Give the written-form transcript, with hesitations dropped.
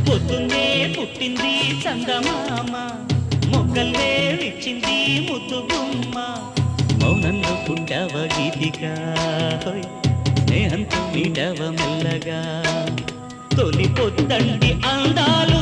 పొద్దున్నే పుట్టింది చందమామ మొగ్గల్లే విచ్చింది ముద్దు గుమ్మ మౌనంలో పుట్టావ గీతిగా స్నేహంతో మీటవ మెల్లగా తొలి పొద్దంటి అందాలు